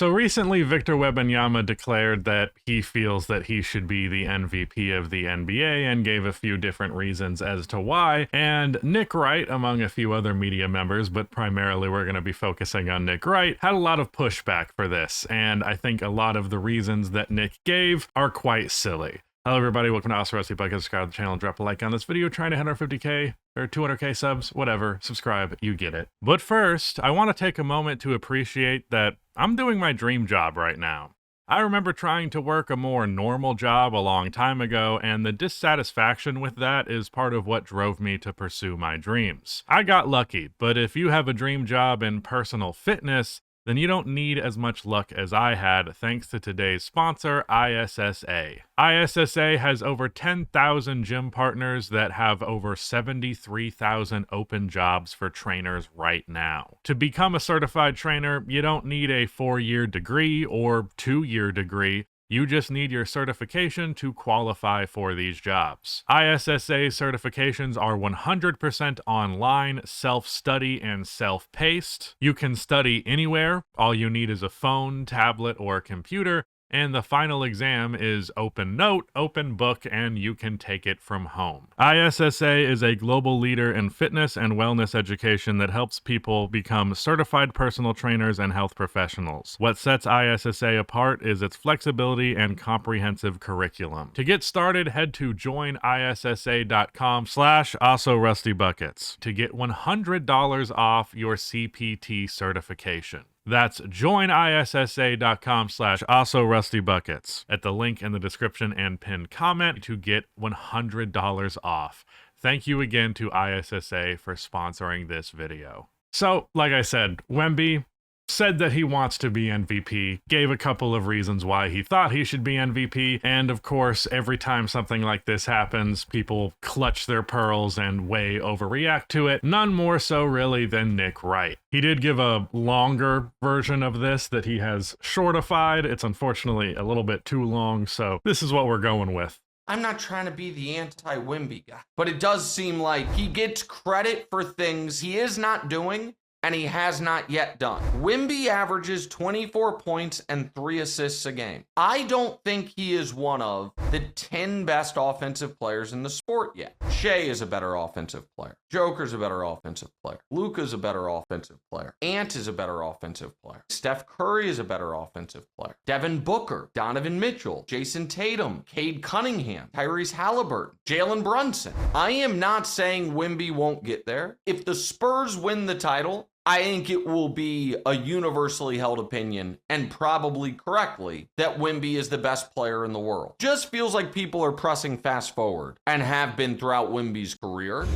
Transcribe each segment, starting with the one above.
So recently, Victor Wembanyama declared that he feels that he should be the MVP of the NBA and gave a few different reasons as to why. And Nick Wright, among a few other media members, but primarily we're going to be focusing on Nick Wright, had a lot of pushback for this. And I think a lot of the reasons that Nick gave are quite silly. Hello everybody, welcome to Also Rusty Podcast. Subscribe to the channel and drop a like on this video. Trying to hit 150k or 200k subs, whatever. Subscribe, you get it. But first, I want to take a moment to appreciate that I'm doing my dream job right now. I remember trying to work a more normal job a long time ago, and the dissatisfaction with that is part of what drove me to pursue my dreams. I got lucky, but if you have a dream job in personal fitness, then you don't need as much luck as I had thanks to today's sponsor, ISSA. ISSA has over 10,000 gym partners that have over 73,000 open jobs for trainers right now. To become a certified trainer, you don't need a 4-year degree or 2-year degree. You just need your certification to qualify for these jobs. ISSA certifications are 100% online, self-study, and self-paced. You can study anywhere. All you need is a phone, tablet, or computer. And the final exam is open note, open book, and you can take it from home. ISSA is a global leader in fitness and wellness education that helps people become certified personal trainers and health professionals. What sets ISSA apart is its flexibility and comprehensive curriculum. To get started, head to joinissa.com/AlsoRustyBuckets to get $100 off your CPT certification. That's joinissa.com/AlsoRustyBuckets at the link in the description and pinned comment to get $100 off. Thank you again to ISSA for sponsoring this video. So, like I said, Wemby said that he wants to be MVP, gave a couple of reasons why he thought he should be MVP, and of course, every time something like this happens, people clutch their pearls and way overreact to it, none more so really than Nick Wright. He did give a longer version of this that he has shortified. It's unfortunately a little bit too long, so this is what we're going with. I'm not trying to be the anti-Wemby guy, but it does seem like he gets credit for things he is not doing and he has not yet done. Wemby averages 24 points and 3 assists a game. I don't think he is one of the 10 best offensive players in the sport yet. Shea is a better offensive player. Joker's a better offensive player. Luka's a better offensive player. Ant is a better offensive player. Steph Curry is a better offensive player. Devin Booker, Donovan Mitchell, Jason Tatum, Cade Cunningham, Tyrese Halliburton, Jalen Brunson. I am not saying Wemby won't get there. If the Spurs win the title, I think it will be a universally held opinion, and probably correctly, that Wemby is the best player in the world. Just feels like people are pressing fast forward, and have been throughout Wemby's career.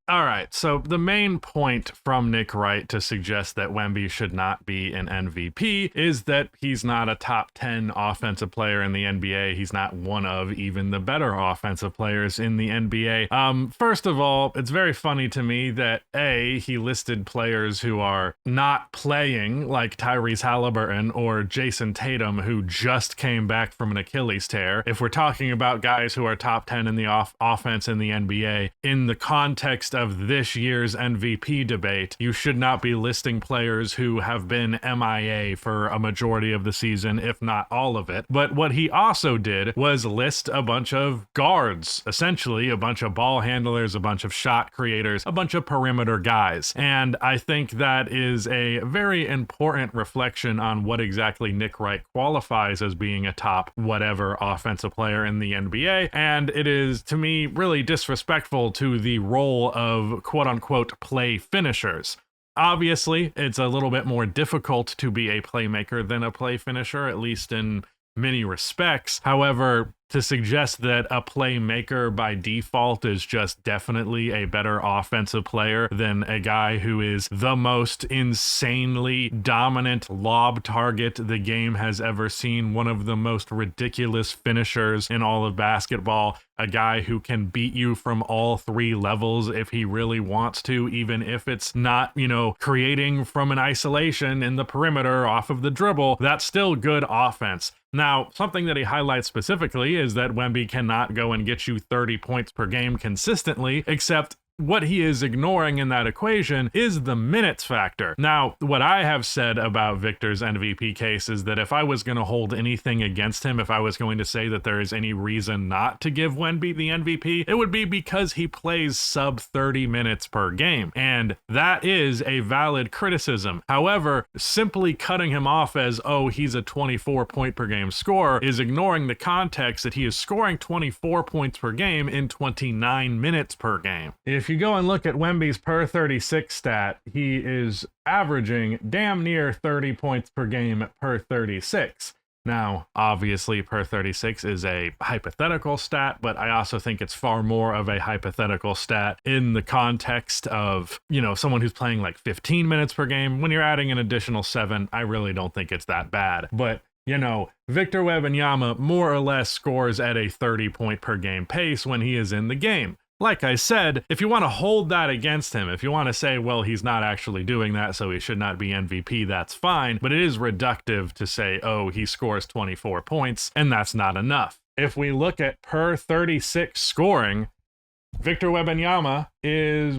All right, so the main point from Nick Wright to suggest that Wemby should not be an MVP is that he's not a top 10 offensive player in the NBA. He's not one of even the better offensive players in the NBA. First of all, it's very funny to me that he listed players who are not playing, like Tyrese Halliburton or Jason Tatum, who just came back from an Achilles tear. If we're talking about guys who are top 10 in the offense in the NBA, in the context of this year's MVP debate, you should not be listing players who have been MIA for a majority of the season, if not all of it. But what he also did was list a bunch of guards, essentially a bunch of ball handlers, a bunch of shot creators, a bunch of perimeter guys. And I think that is a very important reflection on what exactly Nick Wright qualifies as being a top whatever offensive player in the NBA. And it is, to me, really disrespectful to the role of quote-unquote play finishers. Obviously, it's a little bit more difficult to be a playmaker than a play finisher, at least in many respects. However, to suggest that a playmaker by default is just definitely a better offensive player than a guy who is the most insanely dominant lob target the game has ever seen, one of the most ridiculous finishers in all of basketball, a guy who can beat you from all 3 levels if he really wants to, even if it's not, creating from an isolation in the perimeter off of the dribble, that's still good offense. Now, something that he highlights specifically is that Wemby cannot go and get you 30 points per game consistently, except what he is ignoring in that equation is the minutes factor. Now, what I have said about Victor's MVP case is that if I was going to hold anything against him, if I was going to say that there is any reason not to give Wemby the MVP, it would be because he plays sub 30 minutes per game. And that is a valid criticism. However, simply cutting him off as, oh, he's a 24 point per game scorer is ignoring the context that he is scoring 24 points per game in 29 minutes per game. If you go and look at Wemby's per 36 stat, he is averaging damn near 30 points per game per 36. Now, obviously, per 36 is a hypothetical stat, but I also think it's far more of a hypothetical stat in the context of, someone who's playing like 15 minutes per game. When you're adding an additional 7, I really don't think it's that bad. But Victor Wembanyama more or less scores at a 30 point per game pace when he is in the game. Like I said, if you want to hold that against him, if you want to say, well, he's not actually doing that, so he should not be MVP, that's fine. But it is reductive to say, oh, he scores 24 points, and that's not enough. If we look at per 36 scoring, Victor Wembanyama is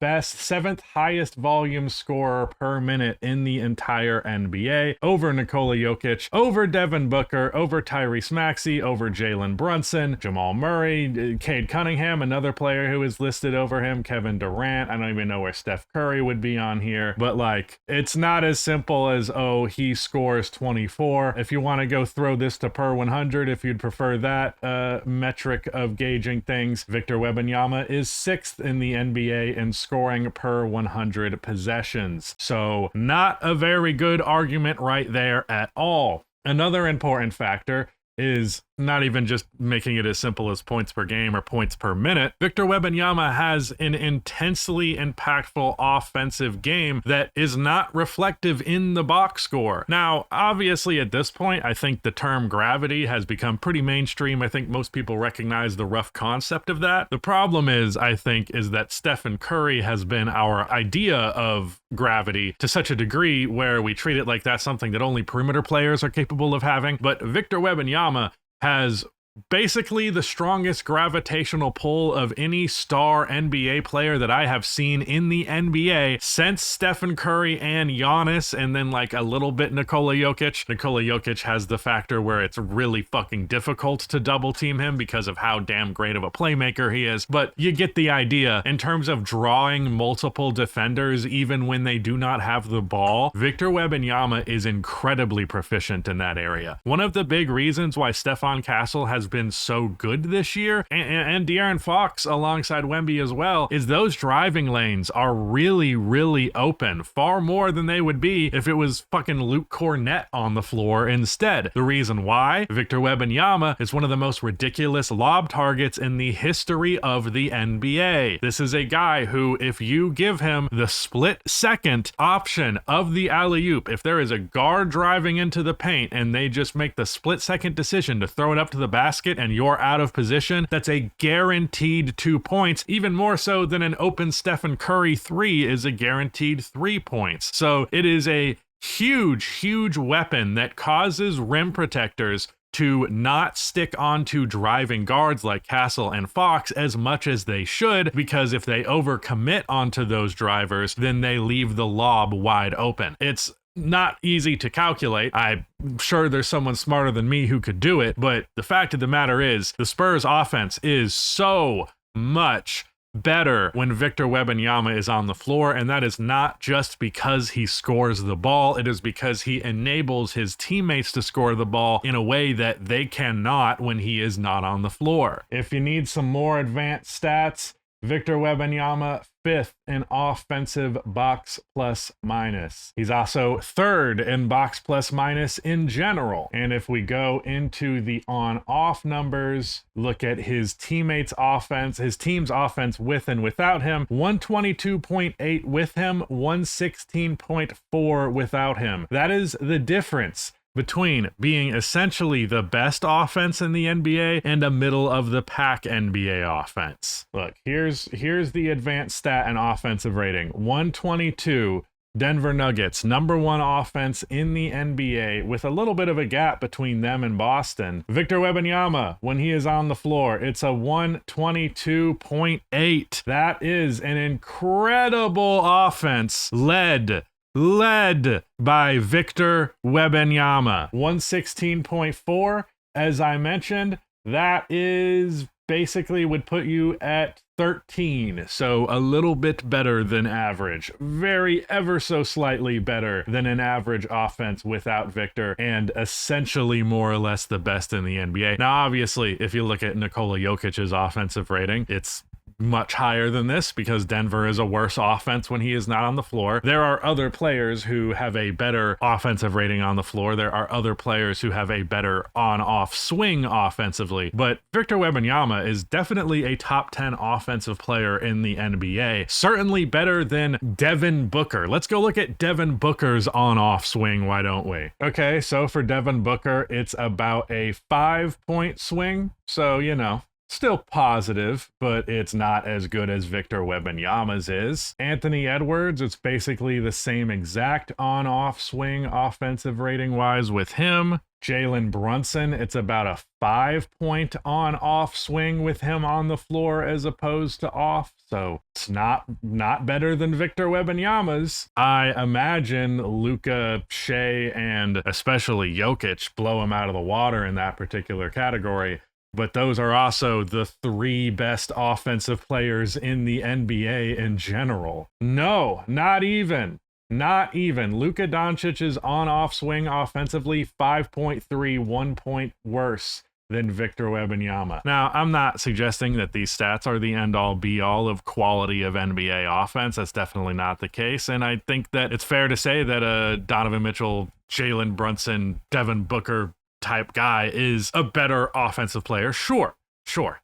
the seventh highest volume scorer per minute in the entire NBA, over Nikola Jokic, over Devin Booker, over Tyrese Maxey, over Jalen Brunson, Jamal Murray, Cade Cunningham, another player who is listed over him, Kevin Durant. I don't even know where Steph Curry would be on here, but it's not as simple as, oh, he scores 24. If you want to go throw this to per 100, if you'd prefer that metric of gauging things, Victor Wembanyama is 6th in the NBA in scoring per 100 possessions. So not a very good argument right there at all. Another important factor is not even just making it as simple as points per game or points per minute. Victor Wembanyama has an intensely impactful offensive game that is not reflective in the box score. Now, obviously at this point, I think the term gravity has become pretty mainstream. I think most people recognize the rough concept of that. The problem is that Stephen Curry has been our idea of gravity to such a degree where we treat it like that's something that only perimeter players are capable of having. But Victor Wembanyama has basically the strongest gravitational pull of any star NBA player that I have seen in the NBA since Stephen Curry and Giannis, and then a little bit Nikola Jokic. Nikola Jokic has the factor where it's really fucking difficult to double team him because of how damn great of a playmaker he is, but you get the idea. In terms of drawing multiple defenders even when they do not have the ball, Victor Wembanyama is incredibly proficient in that area. One of the big reasons why Stephon Castle has been so good this year, and De'Aaron Fox alongside Wemby as well, is those driving lanes are really, really open, far more than they would be if it was fucking Luke Cornett on the floor instead. The reason why? Victor Wembanyama is one of the most ridiculous lob targets in the history of the NBA. This is a guy who, if you give him the split second option of the alley-oop, if there is a guard driving into the paint and they just make the split second decision to throw it up to the basket and you're out of position, that's a guaranteed 2 points, even more so than an open Stephen Curry 3 is a guaranteed 3 points. So it is a huge weapon that causes rim protectors to not stick onto driving guards like Castle and Fox as much as they should, because if they overcommit onto those drivers, then they leave the lob wide open. It's not easy to calculate. I'm sure there's someone smarter than me who could do it, but the fact of the matter is the Spurs offense is so much better when Victor Wembanyama is on the floor, and that is not just because he scores the ball, it is because he enables his teammates to score the ball in a way that they cannot when he is not on the floor. If you need some more advanced stats, Victor Wembanyama 5th in offensive box plus minus. He's also 3rd in box plus minus in general. And if we go into the on-off numbers, look at his teammates' offense, his team's offense with and without him, 122.8 with him, 116.4 without him. That is the difference between being essentially the best offense in the NBA and a middle of the pack NBA offense. Look, here's the advanced stat and offensive rating. 122 Denver Nuggets, number one offense in the NBA with a little bit of a gap between them and Boston. Victor Wembanyama, when he is on the floor, it's a 122.8. That is an incredible offense led by Victor Wembanyama. 116.4, as I mentioned, that is basically would put you at 13, so a little bit better than average. Very ever so slightly better than an average offense without Victor, and essentially more or less the best in the NBA. Now, obviously, if you look at Nikola Jokic's offensive rating, it's much higher than this because Denver is a worse offense when he is not on the floor. There are other players who have a better offensive rating on the floor. There are other players who have a better on-off swing offensively. But Victor Wembanyama is definitely a top 10 offensive player in the NBA. Certainly better than Devin Booker. Let's go look at Devin Booker's on-off swing, why don't we? Okay, so for Devin Booker, it's about a 5-point swing. So, you know, still positive, but it's not as good as Victor Wembanyama's is. Anthony Edwards, it's basically the same exact on-off swing offensive rating-wise with him. Jalen Brunson, it's about a 5-point on-off swing with him on the floor as opposed to off. So it's not better than Victor Wembanyama's. I imagine Luka, Shea, and especially Jokic blow him out of the water in that particular category. But those are also the 3 best offensive players in the NBA in general. No, not even. Luka Doncic's on-off swing offensively, 5.3, 1 point worse than Victor Wembanyama. Now, I'm not suggesting that these stats are the end-all be-all of quality of NBA offense. That's definitely not the case. And I think that it's fair to say that Donovan Mitchell, Jalen Brunson, Devin Booker type guy is a better offensive player. Sure,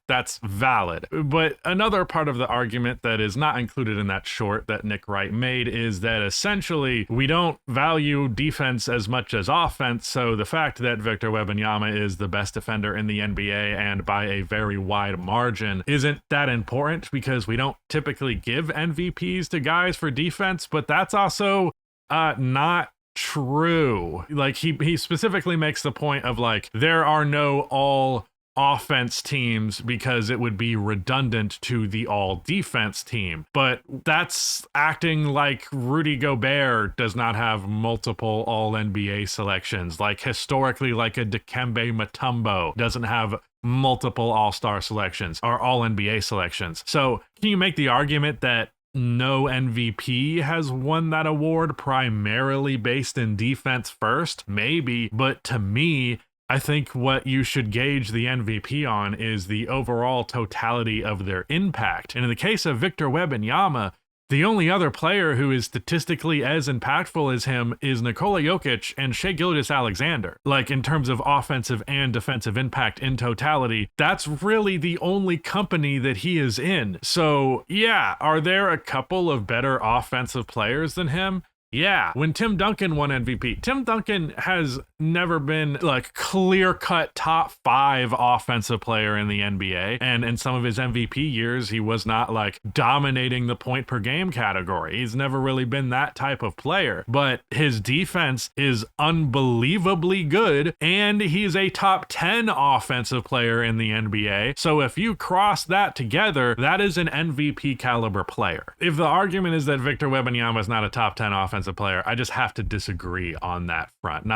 that's valid. But another part of the argument that is not included in that short that Nick Wright made is that essentially we don't value defense as much as offense. So the fact that Victor Wembanyama is the best defender in the NBA and by a very wide margin isn't that important because we don't typically give MVPs to guys for defense, but that's also not true. Like he specifically makes the point of like there are no all offense teams because it would be redundant to the all defense team, but that's acting like Rudy Gobert does not have multiple all NBA selections, like historically like a Dikembe Mutombo doesn't have multiple all-star selections or all NBA selections. So can you make the argument that no MVP has won that award primarily based in defense first? Maybe, but to me, I think what you should gauge the MVP on is the overall totality of their impact. And in the case of Victor Wembanyama, the only other player who is statistically as impactful as him is Nikola Jokic and Shai Gilgeous-Alexander. Like in terms of offensive and defensive impact in totality, that's really the only company that he is in. So yeah, are there a couple of better offensive players than him? Yeah, when Tim Duncan won MVP, Tim Duncan has never been like clear-cut top 5 offensive player in the NBA. And in some of his MVP years, he was not like dominating the point per game category. He's never really been that type of player, but his defense is unbelievably good. And he's a top 10 offensive player in the NBA. So if you cross that together, that is an MVP caliber player. If the argument is that Victor Wembanyama is not a top 10 offensive player, I just have to disagree on that front.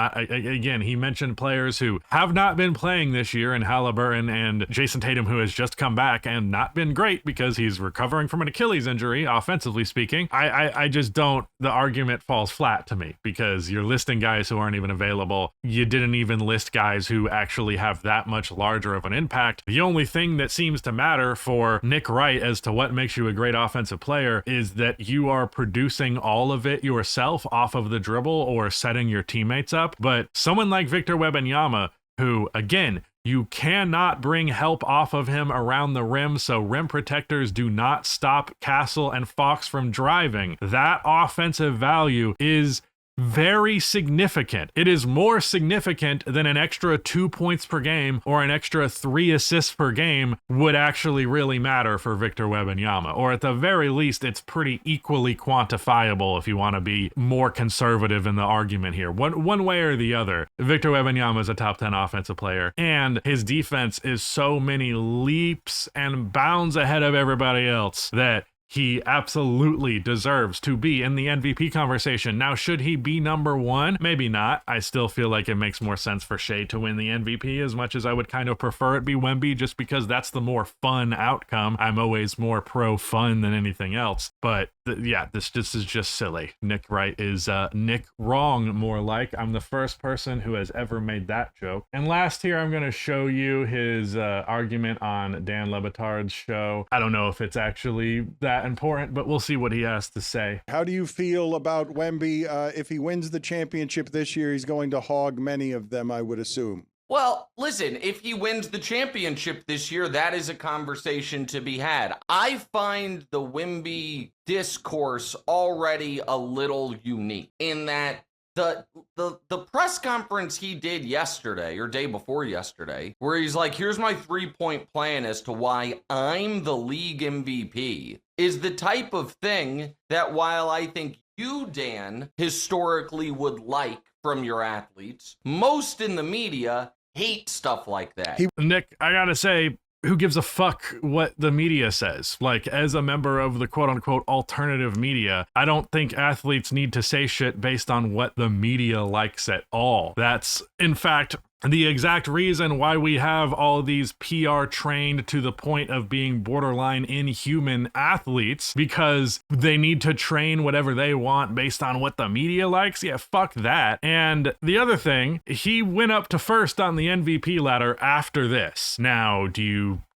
Again, he mentioned players who have not been playing this year in Halliburton and Jason Tatum, who has just come back and not been great because he's recovering from an Achilles injury, offensively speaking. I just don't, the argument falls flat to me because you're listing guys who aren't even available. You didn't even list guys who actually have that much larger of an impact. The only thing that seems to matter for Nick Wright as to what makes you a great offensive player is that you are producing all of it yourself off of the dribble or setting your teammates up. But someone like Victor Wembanyama, who again, you cannot bring help off of him around the rim, so rim protectors do not stop Castle and Fox from driving. That offensive value is very significant. It is more significant than an extra 2 points per game or an extra 3 assists per game would actually really matter for Victor Wembanyama. Or at the very least, it's pretty equally quantifiable if you want to be more conservative in the argument here. One way or the other, Victor Wembanyama is a top 10 offensive player, and his defense is so many leaps and bounds ahead of everybody else that he absolutely deserves to be in the MVP conversation. Now, should he be number one? Maybe not. I still feel like it makes more sense for Shea to win the MVP, as much as I would kind of prefer it be Wemby, just because that's the more fun outcome. I'm always more pro fun than anything else. But yeah, this is just silly. Nick Wright is Nick wrong, more like. I'm the first person who has ever made that joke. And last here, I'm going to show you his argument on Dan Le Batard's show. I don't know if it's actually that important, but we'll see what he has to say. How do you feel about Wemby? If he wins the championship this year, he's going to hog many of them, I would assume. Well, listen, if he wins the championship this year, that is a conversation to be had. I find the Wemby discourse already a little unique in that the press conference he did yesterday or day before yesterday, where he's like, here's my 3-point plan as to why I'm the league MVP, is the type of thing that, while I think you, Dan, historically would like from your athletes, most in the media hate stuff like that. Nick, I gotta say, who gives a fuck what the media says? Like, as a member of the quote-unquote alternative media, I don't think athletes need to say shit based on what the media likes at all. That's, in fact, the exact reason why we have all these PR trained to the point of being borderline inhuman athletes, because they need to train whatever they want based on what the media likes. Yeah, fuck that. And the other thing, he went up to first on the MVP ladder after this. Now,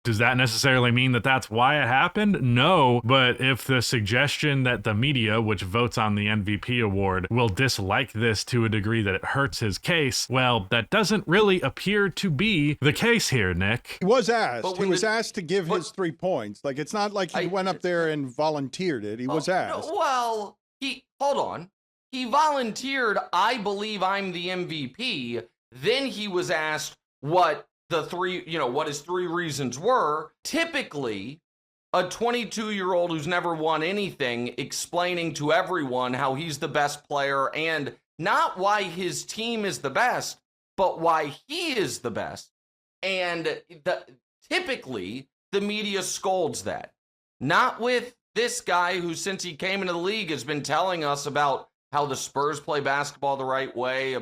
does that necessarily mean that that's why it happened? No, but if the suggestion that the media, which votes on the MVP award, will dislike this to a degree that it hurts his case, well, that doesn't really appear to be the case here, Nick. He was asked. He was asked to give his 3 points. Like, it's not like he went up there and volunteered it. He was asked. No, well, hold on. He volunteered, I believe I'm the MVP. Then he was asked what his 3 reasons were. Typically, a 22-year-old who's never won anything explaining to everyone how he's the best player, and not why his team is the best, but why he is the best. And typically, the media scolds that. Not with this guy who, since he came into the league, has been telling us about how the Spurs play basketball the right way,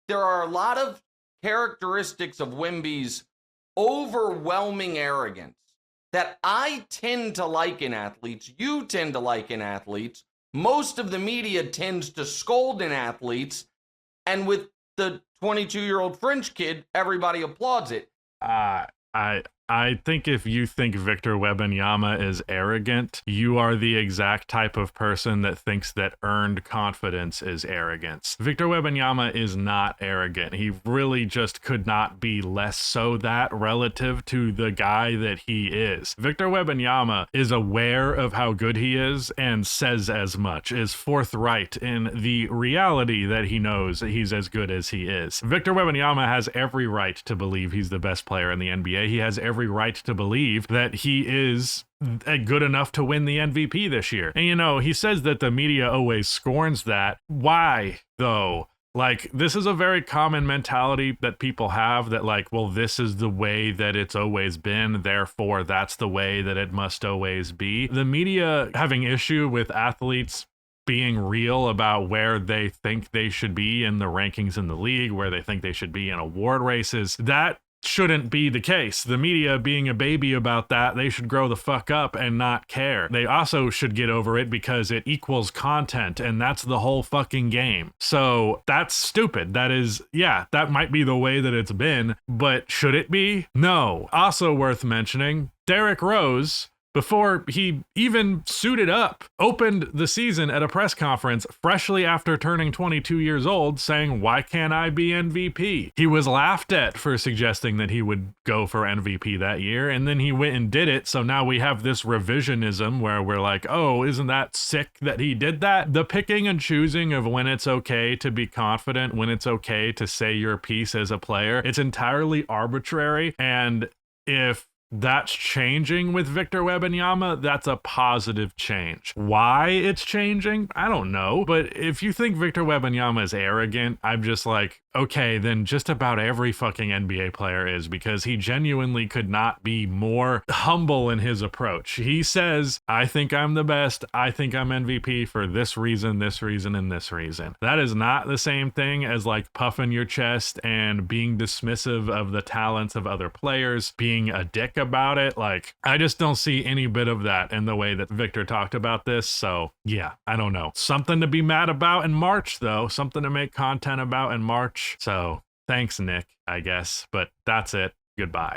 there are a lot of characteristics of Wemby's overwhelming arrogance that I tend to like in athletes, you tend to like in athletes, most of the media tends to scold in athletes, and with the 22-year-old French kid, everybody applauds it. I think if you think Victor Wembanyama is arrogant, you are the exact type of person that thinks that earned confidence is arrogance. Victor Wembanyama is not arrogant. He really just could not be less so that relative to the guy that he is. Victor Wembanyama is aware of how good he is and says as much, is forthright in the reality that he knows that he's as good as he is. Victor Wembanyama has every right to believe he's the best player in the NBA. He has every right to believe that he is good enough to win the MVP this year. And he says that the media always scorns that. Why, though? Like, this is a very common mentality that people have, that like, well, this is the way that it's always been, therefore that's the way that it must always be. The media having issue with athletes being real about where they think they should be in the rankings in the league, where they think they should be in award races, that shouldn't be the case. The media being a baby about that, they should grow the fuck up and not care. They also should get over it because it equals content, and that's the whole fucking game. So that's stupid. That might be the way that it's been, but should it be? No. Also worth mentioning, Derrick Rose, before he even suited up, opened the season at a press conference freshly after turning 22 years old saying, why can't I be MVP? He was laughed at for suggesting that he would go for MVP that year, and then he went and did it. So now we have this revisionism where we're like, oh, isn't that sick that he did that? The picking and choosing of when it's okay to be confident, when it's okay to say your piece as a player, it's entirely arbitrary. And if that's changing with Victor Wembanyama, that's a positive change. Why it's changing, I don't know. But if you think Victor Wembanyama is arrogant, I'm just like, okay, then just about every fucking NBA player is, because he genuinely could not be more humble in his approach. He says, I think I'm the best. I think I'm MVP for this reason, and this reason. That is not the same thing as like puffing your chest and being dismissive of the talents of other players, being a dick about it. Like, I just don't see any bit of that in the way that Victor talked about this. So yeah, I don't know. Something to be mad about in March, though. Something to make content about in March. So thanks, Nick, I guess. But that's it. Goodbye.